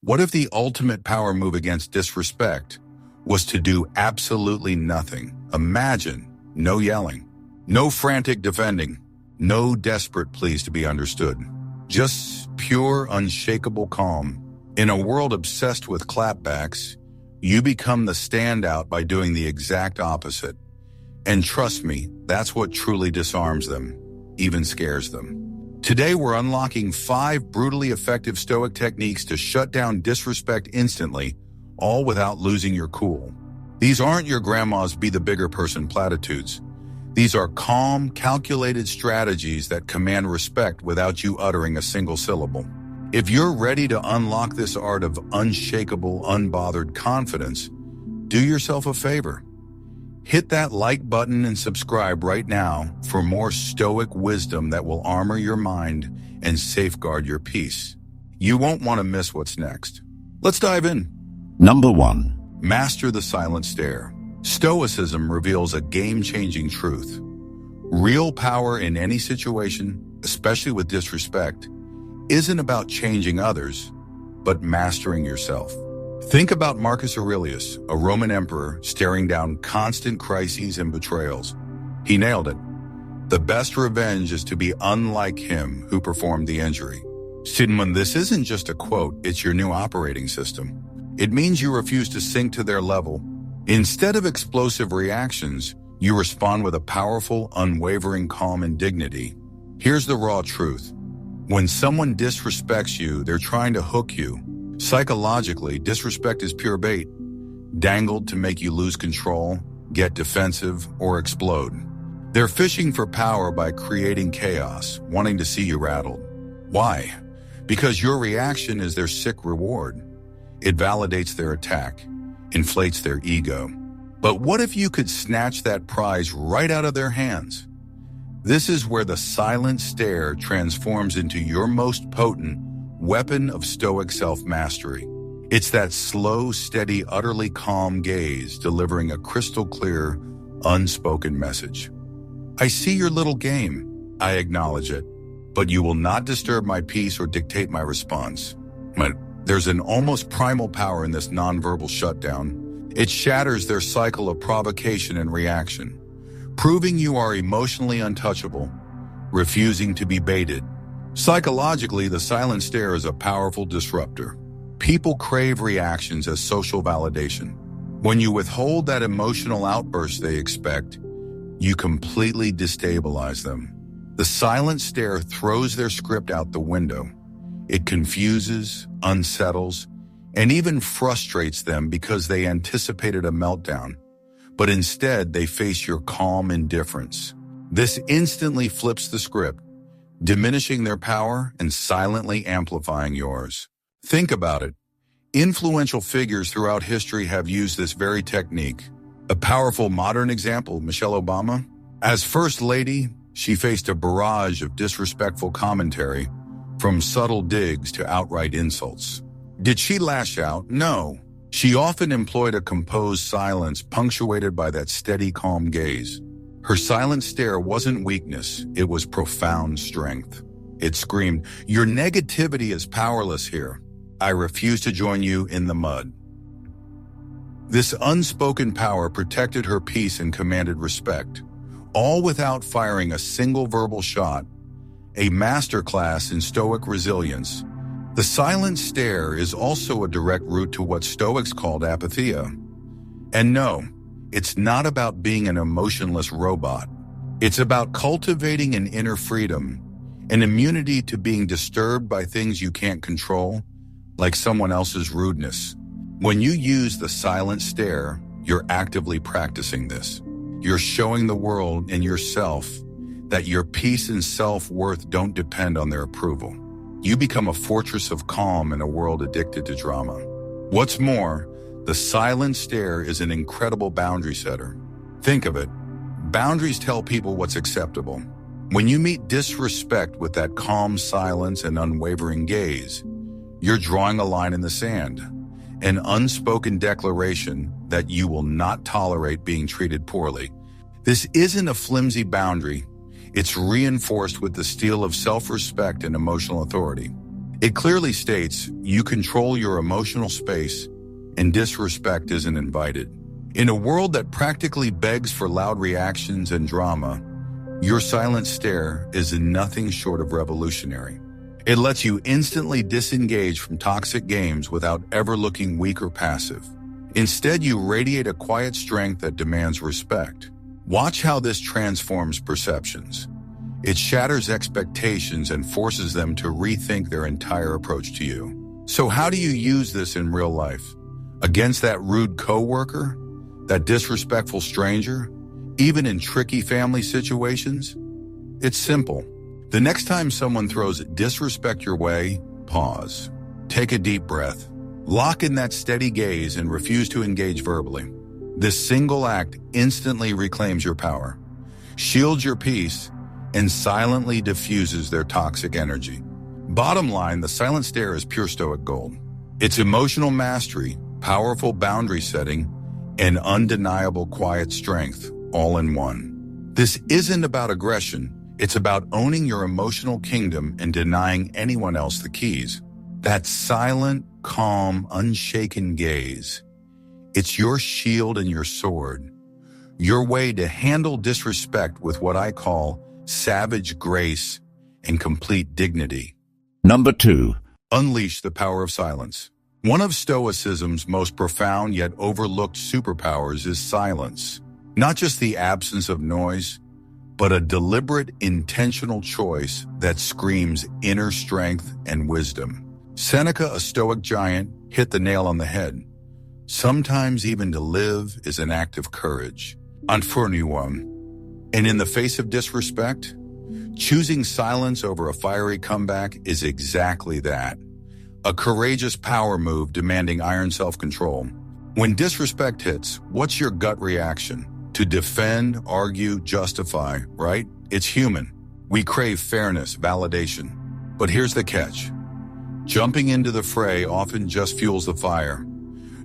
What if the ultimate power move against disrespect was to do absolutely nothing? Imagine no yelling, no frantic defending, no desperate pleas to be understood. Just pure, unshakable calm. In a world obsessed with clapbacks, you become the standout by doing the exact opposite. And trust me, that's what truly disarms them, even scares them. Today, we're unlocking 5 brutally effective Stoic techniques to shut down disrespect instantly, all without losing your cool. These aren't your grandma's be the bigger person platitudes. These are calm, calculated strategies that command respect without you uttering a single syllable. If you're ready to unlock this art of unshakable, unbothered confidence, do yourself a favor. Hit that like button and subscribe right now for more Stoic wisdom that will armor your mind and safeguard your peace. You won't want to miss what's next. Let's dive in. Number 1. Master the silent stare. Stoicism reveals a game-changing truth. Real power in any situation, especially with disrespect, isn't about changing others, but mastering yourself. Think about Marcus Aurelius, a Roman emperor staring down constant crises and betrayals. He nailed it. The best revenge is to be unlike him who performed the injury. Sidman, this isn't just a quote, it's your new operating system. It means you refuse to sink to their level. Instead of explosive reactions, you respond with a powerful, unwavering calm and dignity. Here's the raw truth. When someone disrespects you, they're trying to hook you. Psychologically, disrespect is pure bait, dangled to make you lose control, get defensive, or explode. They're fishing for power by creating chaos, wanting to see you rattled. Why? Because your reaction is their sick reward. It validates their attack, inflates their ego. But what if you could snatch that prize right out of their hands? This is where the silent stare transforms into your most potent weapon of Stoic self-mastery. It's that slow, steady, utterly calm gaze delivering a crystal clear, unspoken message. I see your little game. I acknowledge it. But you will not disturb my peace or dictate my response. But there's an almost primal power in this nonverbal shutdown. It shatters their cycle of provocation and reaction, proving you are emotionally untouchable, refusing to be baited. Psychologically, the silent stare is a powerful disruptor. People crave reactions as social validation. When you withhold that emotional outburst they expect, you completely destabilize them. The silent stare throws their script out the window. It confuses, unsettles, and even frustrates them because they anticipated a meltdown. But instead, they face your calm indifference. This instantly flips the script, diminishing their power and silently amplifying yours. Think about it. Influential figures throughout history have used this very technique. A powerful modern example, Michelle Obama. As First Lady, she faced a barrage of disrespectful commentary, from subtle digs to outright insults. Did she lash out? No. She often employed a composed silence punctuated by that steady, calm gaze. Her silent stare wasn't weakness, it was profound strength. It screamed, "Your negativity is powerless here. I refuse to join you in the mud." This unspoken power protected her peace and commanded respect, all without firing a single verbal shot. A masterclass in Stoic resilience. The silent stare is also a direct route to what Stoics called apatheia. And no, it's not about being an emotionless robot. It's about cultivating an inner freedom, an immunity to being disturbed by things you can't control, like someone else's rudeness. When you use the silent stare, you're actively practicing this. You're showing the world and yourself that your peace and self-worth don't depend on their approval. You become a fortress of calm in a world addicted to drama. What's more, the silent stare is an incredible boundary setter. Think of it. Boundaries tell people what's acceptable. When you meet disrespect with that calm silence and unwavering gaze, you're drawing a line in the sand, an unspoken declaration that you will not tolerate being treated poorly. This isn't a flimsy boundary. It's reinforced with the steel of self-respect and emotional authority. It clearly states you control your emotional space and disrespect isn't invited. In a world that practically begs for loud reactions and drama, your silent stare is nothing short of revolutionary. It lets you instantly disengage from toxic games without ever looking weak or passive. Instead, you radiate a quiet strength that demands respect. Watch how this transforms perceptions. It shatters expectations and forces them to rethink their entire approach to you. So how do you use this in real life? Against that rude coworker? That disrespectful stranger? Even in tricky family situations? It's simple. The next time someone throws disrespect your way, pause. Take a deep breath. Lock in that steady gaze and refuse to engage verbally. This single act instantly reclaims your power, shields your peace, and silently diffuses their toxic energy. Bottom line, the silent stare is pure Stoic gold. It's emotional mastery, powerful boundary setting, and undeniable quiet strength, all in one. This isn't about aggression. It's about owning your emotional kingdom and denying anyone else the keys. That silent, calm, unshaken gaze. It's your shield and your sword. Your way to handle disrespect with what I call savage grace and complete dignity. Number 2. Unleash the power of silence. One of Stoicism's most profound yet overlooked superpowers is silence. Not just the absence of noise, but a deliberate, intentional choice that screams inner strength and wisdom. Seneca, a Stoic giant, hit the nail on the head. Sometimes even to live is an act of courage. Unfornium. And in the face of disrespect, choosing silence over a fiery comeback is exactly that. A courageous power move demanding iron self-control. When disrespect hits, what's your gut reaction? To defend, argue, justify, right? It's human. We crave fairness, validation. But here's the catch. Jumping into the fray often just fuels the fire,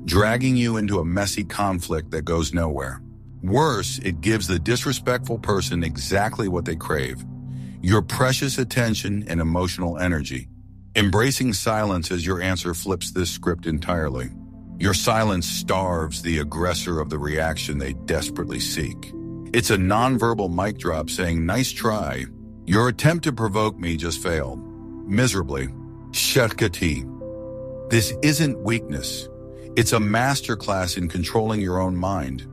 dragging you into a messy conflict that goes nowhere. Worse, it gives the disrespectful person exactly what they crave: your precious attention and emotional energy. Embracing silence as your answer flips this script entirely. Your silence starves the aggressor of the reaction they desperately seek. It's a nonverbal mic drop saying, "Nice try. Your attempt to provoke me just failed. Miserably." Shakati. This isn't weakness. It's a masterclass in controlling your own mind,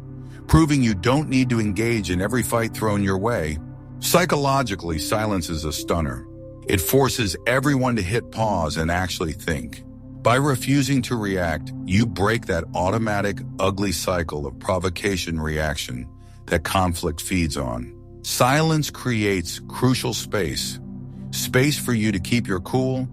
proving you don't need to engage in every fight thrown your way. Psychologically, silence is a stunner. It forces everyone to hit pause and actually think. By refusing to react, you break that automatic, ugly cycle of provocation-reaction that conflict feeds on. Silence creates crucial space for you to keep your cool,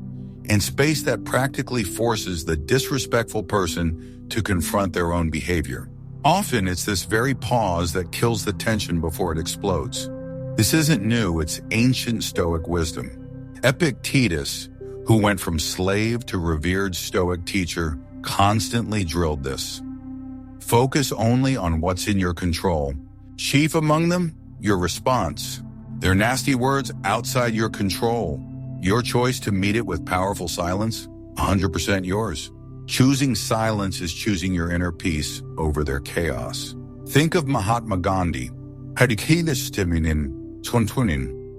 and space that practically forces the disrespectful person to confront their own behavior. Often, it's this very pause that kills the tension before it explodes. This isn't new, it's ancient Stoic wisdom. Epictetus, who went from slave to revered Stoic teacher, constantly drilled this. Focus only on what's in your control. Chief among them, your response. Their nasty words outside your control. Your choice to meet it with powerful silence, 100% yours. Choosing silence is choosing your inner peace over their chaos. Think of Mahatma Gandhi,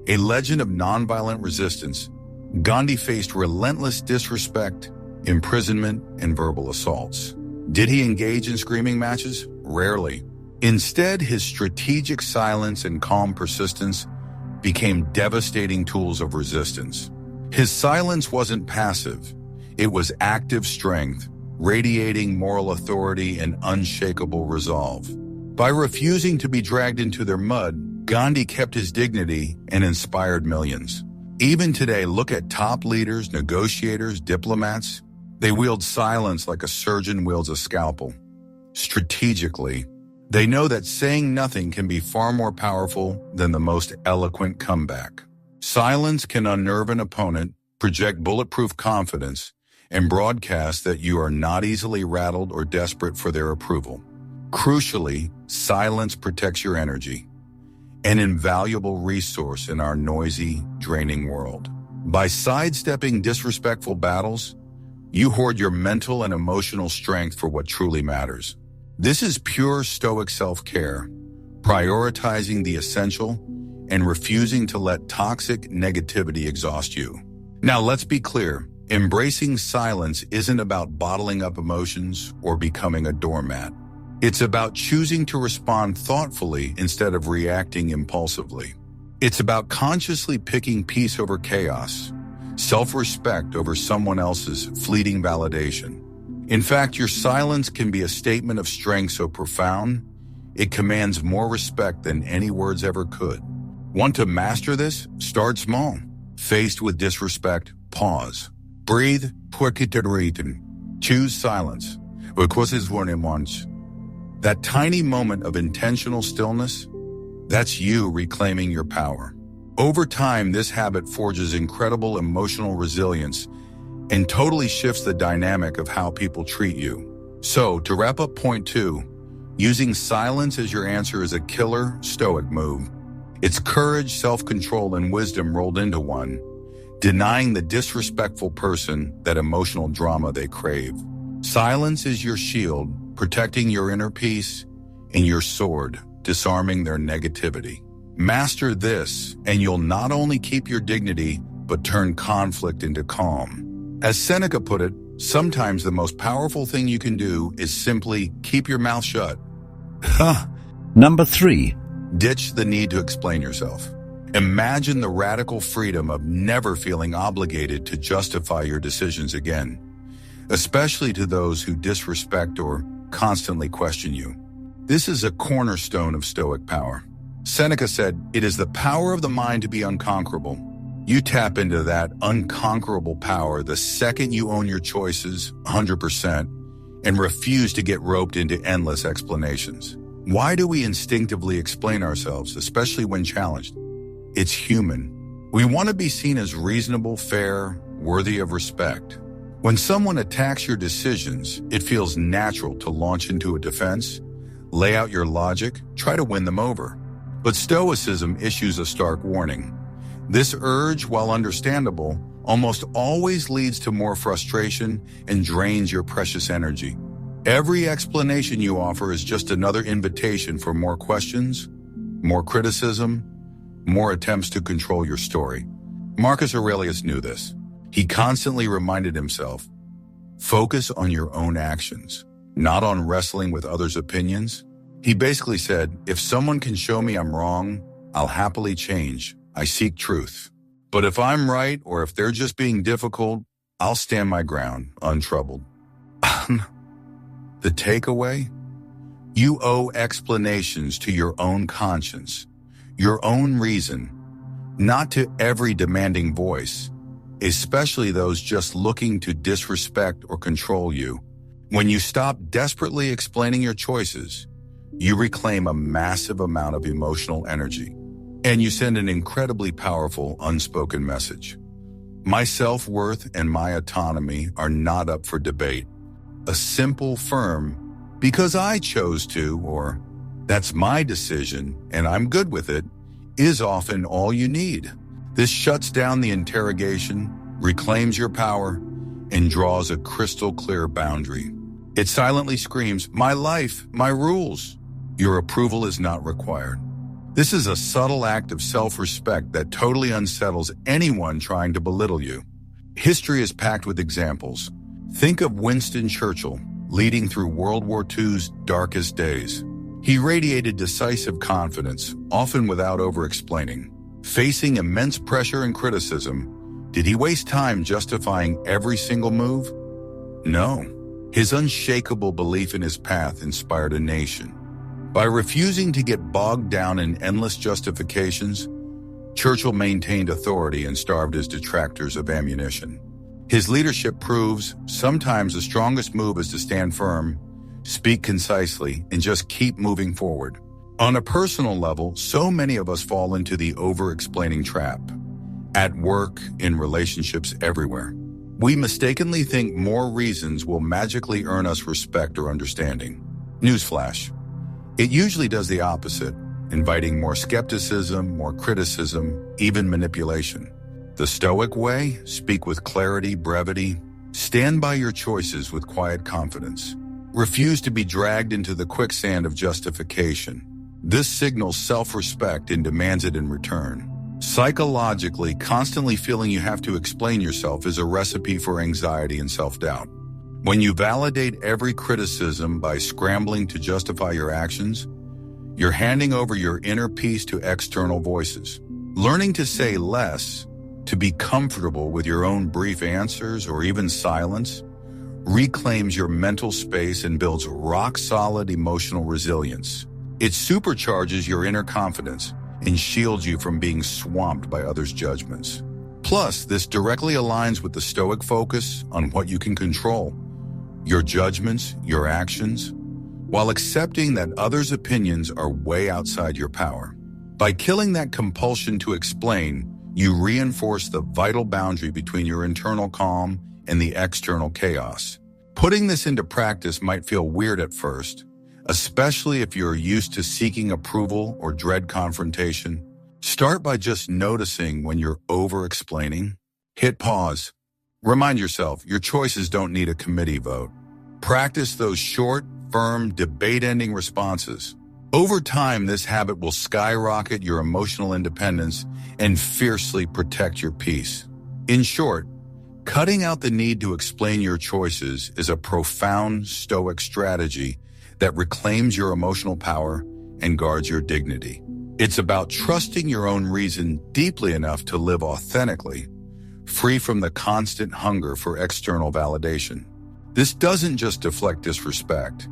a legend of nonviolent resistance. Gandhi faced relentless disrespect, imprisonment, and verbal assaults. Did he engage in screaming matches? Rarely. Instead, his strategic silence and calm persistence became devastating tools of resistance. His silence wasn't passive. It was active strength, radiating moral authority and unshakable resolve. By refusing to be dragged into their mud, Gandhi kept his dignity and inspired millions. Even today, look at top leaders, negotiators, diplomats. They wield silence like a surgeon wields a scalpel. Strategically, they know that saying nothing can be far more powerful than the most eloquent comeback. Silence can unnerve an opponent, project bulletproof confidence, and broadcast that you are not easily rattled or desperate for their approval. Crucially, silence protects your energy, an invaluable resource in our noisy, draining world. By sidestepping disrespectful battles, you hoard your mental and emotional strength for what truly matters. This is pure Stoic self-care, prioritizing the essential and refusing to let toxic negativity exhaust you. Now, let's be clear. Embracing silence isn't about bottling up emotions or becoming a doormat. It's about choosing to respond thoughtfully instead of reacting impulsively. It's about consciously picking peace over chaos, self-respect over someone else's fleeting validation. In fact, your silence can be a statement of strength so profound, it commands more respect than any words ever could. Want to master this? Start small. Faced with disrespect, pause. Breathe, choose silence. That tiny moment of intentional stillness, that's you reclaiming your power. Over time, this habit forges incredible emotional resilience and totally shifts the dynamic of how people treat you. So, to wrap up point 2, using silence as your answer is a killer Stoic move. It's courage, self-control, and wisdom rolled into one, denying the disrespectful person that emotional drama they crave. Silence is your shield, protecting your inner peace, and your sword, disarming their negativity. Master this, and you'll not only keep your dignity, but turn conflict into calm. As Seneca put it, sometimes the most powerful thing you can do is simply keep your mouth shut. Number 3. Ditch the need to explain yourself. Imagine the radical freedom of never feeling obligated to justify your decisions again, especially to those who disrespect or constantly question you. This is a cornerstone of Stoic power. Seneca said, "It is the power of the mind to be unconquerable." You tap into that unconquerable power the second you own your choices 100% and refuse to get roped into endless explanations. Why do we instinctively explain ourselves, especially when challenged? It's human. We want to be seen as reasonable, fair, worthy of respect. When someone attacks your decisions, it feels natural to launch into a defense, lay out your logic, try to win them over. But Stoicism issues a stark warning. This urge, while understandable, almost always leads to more frustration and drains your precious energy. Every explanation you offer is just another invitation for more questions, more criticism, more attempts to control your story. Marcus Aurelius knew this. He constantly reminded himself, focus on your own actions, not on wrestling with others' opinions. He basically said, if someone can show me I'm wrong, I'll happily change. I seek truth. But if I'm right or if they're just being difficult, I'll stand my ground, untroubled. The takeaway? You owe explanations to your own conscience, your own reason, not to every demanding voice, especially those just looking to disrespect or control you. When you stop desperately explaining your choices, you reclaim a massive amount of emotional energy, and you send an incredibly powerful unspoken message. My self-worth and my autonomy are not up for debate. A simple, firm, because I chose to, or that's my decision and I'm good with it, is often all you need. This shuts down the interrogation, reclaims your power, and draws a crystal clear boundary. It silently screams, my life, my rules. Your approval is not required. This is a subtle act of self-respect that totally unsettles anyone trying to belittle you. History is packed with examples. Think of Winston Churchill, leading through World War II's darkest days. He radiated decisive confidence, often without over-explaining. Facing immense pressure and criticism, did he waste time justifying every single move? No. His unshakable belief in his path inspired a nation. By refusing to get bogged down in endless justifications, Churchill maintained authority and starved his detractors of ammunition. His leadership proves sometimes the strongest move is to stand firm, speak concisely, and just keep moving forward. On a personal level, so many of us fall into the over-explaining trap. At work, in relationships, everywhere. We mistakenly think more reasons will magically earn us respect or understanding. Newsflash. It usually does the opposite, inviting more skepticism, more criticism, even manipulation. The Stoic way: speak with clarity, brevity. Stand by your choices with quiet confidence. Refuse to be dragged into the quicksand of justification. This signals self-respect and demands it in return. Psychologically, constantly feeling you have to explain yourself is a recipe for anxiety and self-doubt. When you validate every criticism by scrambling to justify your actions, you're handing over your inner peace to external voices. Learning to say less, to be comfortable with your own brief answers or even silence, reclaims your mental space and builds rock-solid emotional resilience. It supercharges your inner confidence and shields you from being swamped by others' judgments. Plus, this directly aligns with the Stoic focus on what you can control: your judgments, your actions, while accepting that others' opinions are way outside your power. By killing that compulsion to explain, you reinforce the vital boundary between your internal calm and the external chaos. Putting this into practice might feel weird at first, especially if you're used to seeking approval or dread confrontation. Start by just noticing when you're over-explaining. Hit pause. Remind yourself your choices don't need a committee vote. Practice those short, firm, debate-ending responses. Over time, this habit will skyrocket your emotional independence and fiercely protect your peace. In short, cutting out the need to explain your choices is a profound Stoic strategy that reclaims your emotional power and guards your dignity. It's about trusting your own reason deeply enough to live authentically, free from the constant hunger for external validation. This doesn't just deflect disrespect.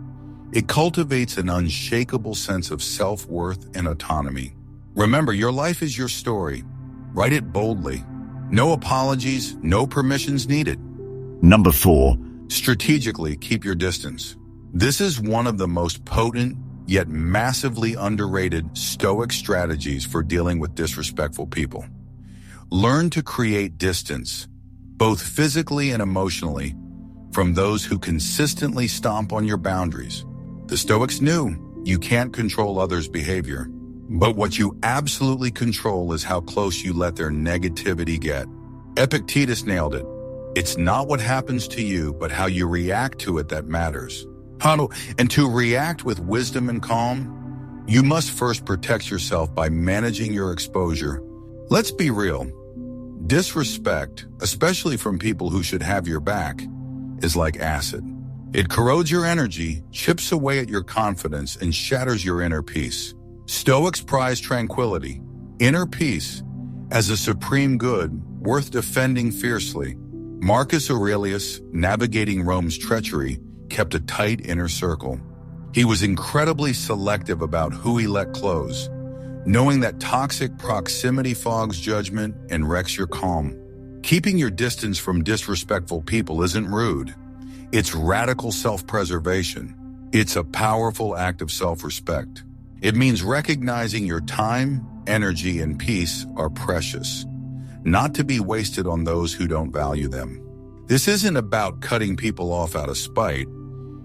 It cultivates an unshakable sense of self-worth and autonomy. Remember, your life is your story. Write it boldly. No apologies, no permissions needed. Number 4. Strategically keep your distance. This is one of the most potent, yet massively underrated Stoic strategies for dealing with disrespectful people. Learn to create distance, both physically and emotionally, from those who consistently stomp on your boundaries. The Stoics knew you can't control others' behavior, but what you absolutely control is how close you let their negativity get. Epictetus nailed it. It's not what happens to you, but how you react to it that matters. And to react with wisdom and calm, you must first protect yourself by managing your exposure. Let's be real. Disrespect, especially from people who should have your back, is like acid. It corrodes your energy, chips away at your confidence, and shatters your inner peace. Stoics prize tranquility, inner peace, as a supreme good worth defending fiercely. Marcus Aurelius, navigating Rome's treachery, kept a tight inner circle. He was incredibly selective about who he let close, knowing that toxic proximity fogs judgment and wrecks your calm. Keeping your distance from disrespectful people isn't rude. It's radical self-preservation. It's a powerful act of self-respect. It means recognizing your time, energy, and peace are precious, not to be wasted on those who don't value them. This isn't about cutting people off out of spite.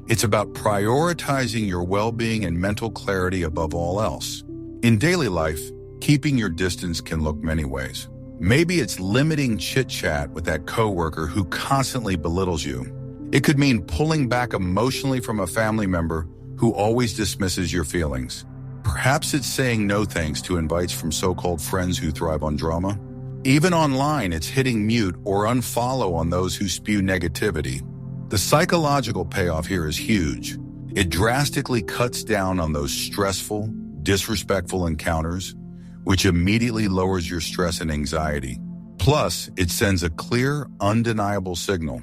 It's about prioritizing your well-being and mental clarity above all else. In daily life, keeping your distance can look many ways. Maybe it's limiting chit-chat with that coworker who constantly belittles you. It could mean pulling back emotionally from a family member who always dismisses your feelings. Perhaps it's saying no thanks to invites from so-called friends who thrive on drama. Even online, it's hitting mute or unfollow on those who spew negativity. The psychological payoff here is huge. It drastically cuts down on those stressful, disrespectful encounters, which immediately lowers your stress and anxiety. Plus, it sends a clear, undeniable signal.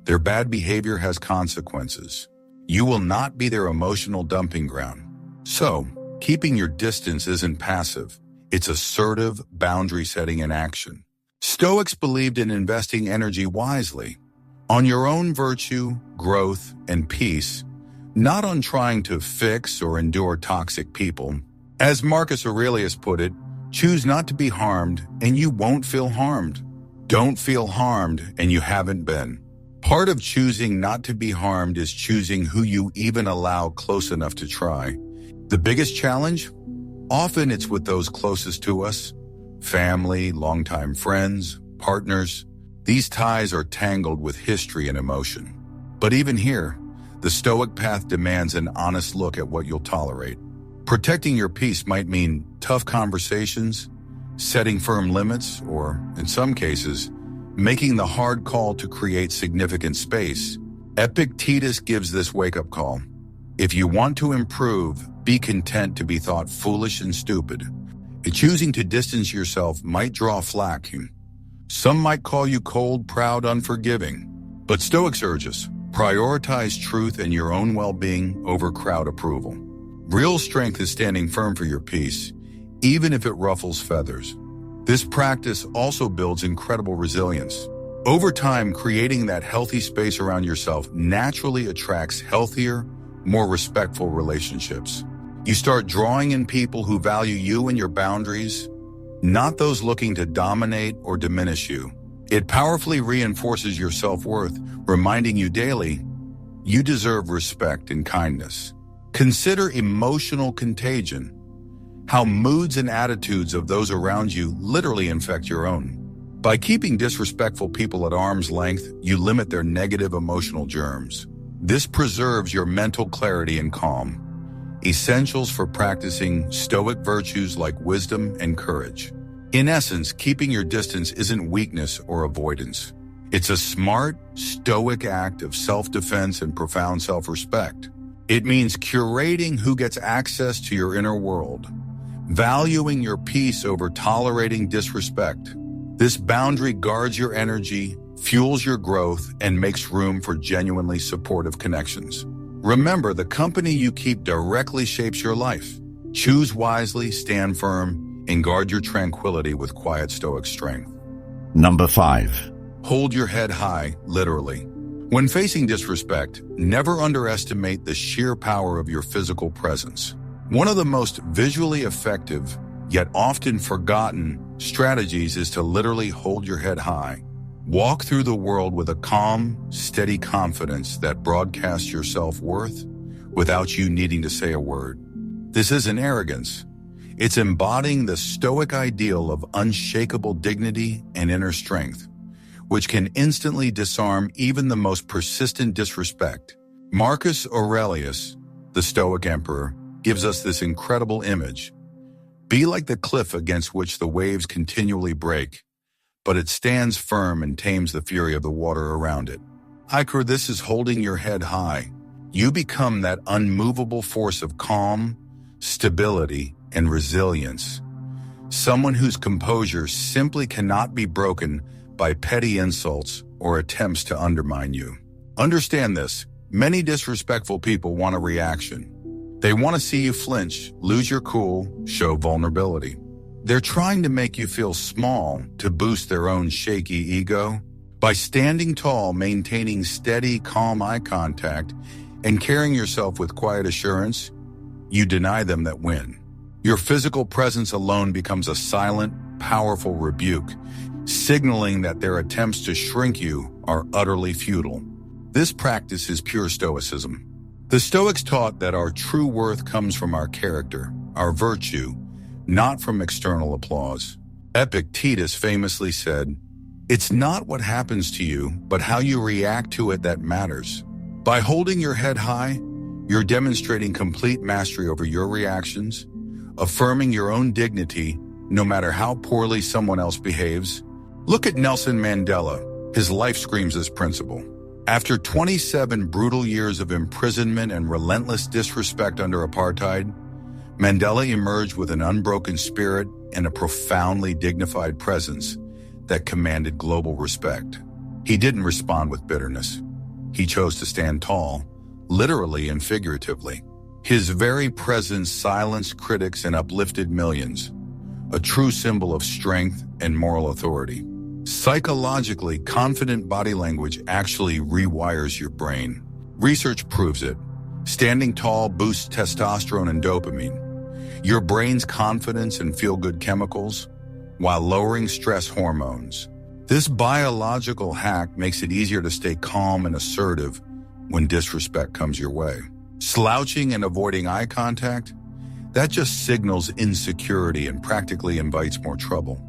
Their bad behavior has consequences. You will not be their emotional dumping ground. So, keeping your distance isn't passive. It's assertive boundary setting in action. Stoics believed in investing energy wisely, on your own virtue, growth, and peace, not on trying to fix or endure toxic people. As Marcus Aurelius put it, choose not to be harmed and you won't feel harmed. Don't feel harmed and you haven't been. Part of choosing not to be harmed is choosing who you even allow close enough to try. The biggest challenge? Often it's with those closest to us: family, longtime friends, partners. These ties are tangled with history and emotion. But even here, the Stoic path demands an honest look at what you'll tolerate. Protecting your peace might mean tough conversations, setting firm limits, or, in some cases, making the hard call to create significant space. Epictetus gives this wake-up call. If you want to improve, be content to be thought foolish and stupid. Choosing to distance yourself might draw flack. Some might call you cold, proud, unforgiving. But Stoics urge us, prioritize truth and your own well-being over crowd approval. Real strength is standing firm for your peace, even if it ruffles feathers. This practice also builds incredible resilience. Over time, creating that healthy space around yourself naturally attracts healthier, more respectful relationships. You start drawing in people who value you and your boundaries, not those looking to dominate or diminish you. It powerfully reinforces your self-worth, reminding you daily, you deserve respect and kindness. Consider emotional contagion, how moods and attitudes of those around you literally infect your own. By keeping disrespectful people at arm's length, you limit their negative emotional germs. This preserves your mental clarity and calm, essentials for practicing Stoic virtues like wisdom and courage. In essence, keeping your distance isn't weakness or avoidance. It's a smart, Stoic act of self-defense and profound self-respect. It means curating who gets access to your inner world, valuing your peace over tolerating disrespect. This boundary guards your energy, fuels your growth, and makes room for genuinely supportive connections. Remember, the company you keep directly shapes your life. Choose wisely, stand firm, and guard your tranquility with quiet Stoic strength. Number 5. Hold your head high, literally. When facing disrespect, never underestimate the sheer power of your physical presence. One of the most visually effective, yet often forgotten, strategies is to literally hold your head high. Walk through the world with a calm, steady confidence that broadcasts your self-worth without you needing to say a word. This isn't arrogance. It's embodying the Stoic ideal of unshakable dignity and inner strength, which can instantly disarm even the most persistent disrespect. Marcus Aurelius, the Stoic emperor, gives us this incredible image. Be like the cliff against which the waves continually break, but it stands firm and tames the fury of the water around it. Hiker, this is holding your head high. You become that unmovable force of calm, stability, and resilience. Someone whose composure simply cannot be broken by petty insults or attempts to undermine you. Understand this, many disrespectful people want a reaction. They want to see you flinch, lose your cool, show vulnerability. They're trying to make you feel small to boost their own shaky ego. By standing tall, maintaining steady, calm eye contact, and carrying yourself with quiet assurance, you deny them that win. Your physical presence alone becomes a silent, powerful rebuke, signaling that their attempts to shrink you are utterly futile. This practice is pure Stoicism. The Stoics taught that our true worth comes from our character, our virtue, not from external applause. Epictetus famously said, "It's not what happens to you, but how you react to it that matters." By holding your head high, you're demonstrating complete mastery over your reactions, affirming your own dignity no matter how poorly someone else behaves. Look at Nelson Mandela. His life screams this principle. After 27 brutal years of imprisonment and relentless disrespect under apartheid, Mandela emerged with an unbroken spirit and a profoundly dignified presence that commanded global respect. He didn't respond with bitterness. He chose to stand tall, literally and figuratively. His very presence silenced critics and uplifted millions, a true symbol of strength and moral authority. Psychologically, confident body language actually rewires your brain. Research proves it. Standing tall boosts testosterone and dopamine, your brain's confidence and feel-good chemicals, while lowering stress hormones. This biological hack makes it easier to stay calm and assertive when disrespect comes your way. Slouching and avoiding eye contact, that just signals insecurity and practically invites more trouble.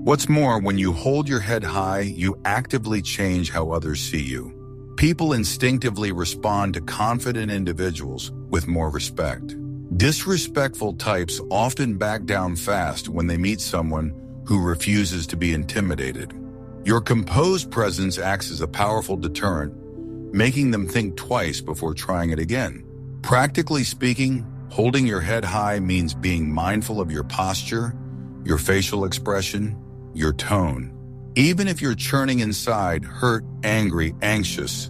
What's more, when you hold your head high, you actively change how others see you. People instinctively respond to confident individuals with more respect. Disrespectful types often back down fast when they meet someone who refuses to be intimidated. Your composed presence acts as a powerful deterrent, making them think twice before trying it again. Practically speaking, holding your head high means being mindful of your posture, your facial expression, your tone. Even if you're churning inside, hurt, angry, anxious,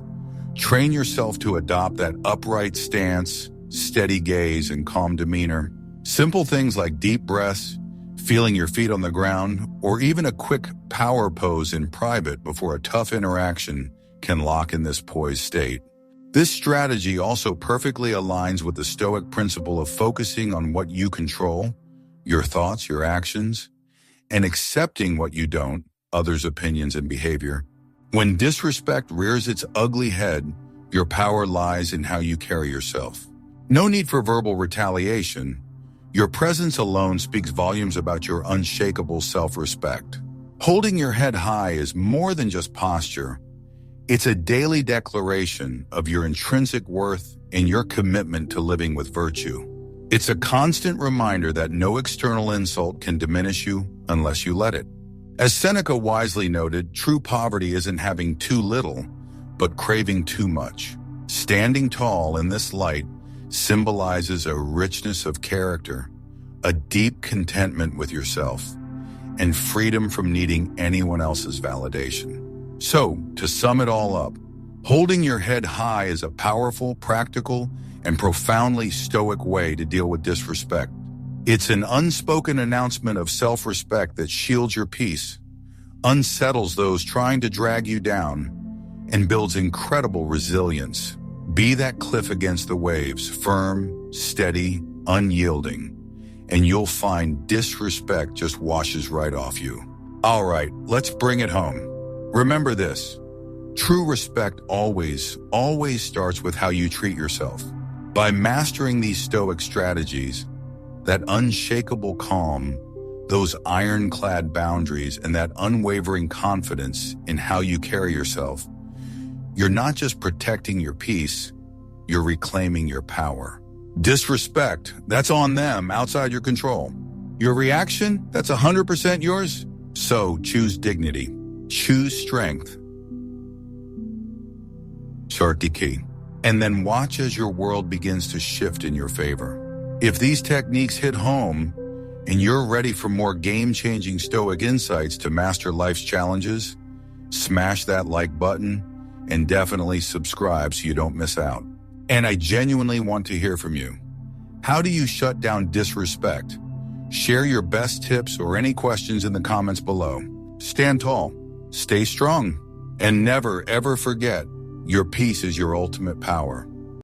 train yourself to adopt that upright stance, steady gaze, and calm demeanor. Simple things like deep breaths, feeling your feet on the ground, or even a quick power pose in private before a tough interaction can lock in this poised state. This strategy also perfectly aligns with the Stoic principle of focusing on what you control, your thoughts, your actions, and accepting what you don't, others' opinions and behavior. When disrespect rears its ugly head, your power lies in how you carry yourself. No need for verbal retaliation. Your presence alone speaks volumes about your unshakable self-respect. Holding your head high is more than just posture. It's a daily declaration of your intrinsic worth and your commitment to living with virtue. It's a constant reminder that no external insult can diminish you unless you let it. As Seneca wisely noted, true poverty isn't having too little, but craving too much. Standing tall in this light symbolizes a richness of character, a deep contentment with yourself, and freedom from needing anyone else's validation. So, to sum it all up, holding your head high is a powerful, practical, and profoundly Stoic way to deal with disrespect. It's an unspoken announcement of self-respect that shields your peace, unsettles those trying to drag you down, and builds incredible resilience. Be that cliff against the waves, firm, steady, unyielding, and you'll find disrespect just washes right off you. All right, let's bring it home. Remember this, true respect always starts with how you treat yourself. By mastering these Stoic strategies, that unshakable calm, those ironclad boundaries, and that unwavering confidence in how you carry yourself, you're not just protecting your peace, you're reclaiming your power. Disrespect, that's on them, outside your control. Your reaction, that's 100% yours. So choose dignity, choose strength. Key. And then watch as your world begins to shift in your favor. If these techniques hit home and you're ready for more game-changing Stoic insights to master life's challenges, smash that like button and definitely subscribe so you don't miss out. And I genuinely want to hear from you. How do you shut down disrespect? Share your best tips or any questions in the comments below. Stand tall, stay strong, and never ever forget, your peace is your ultimate power.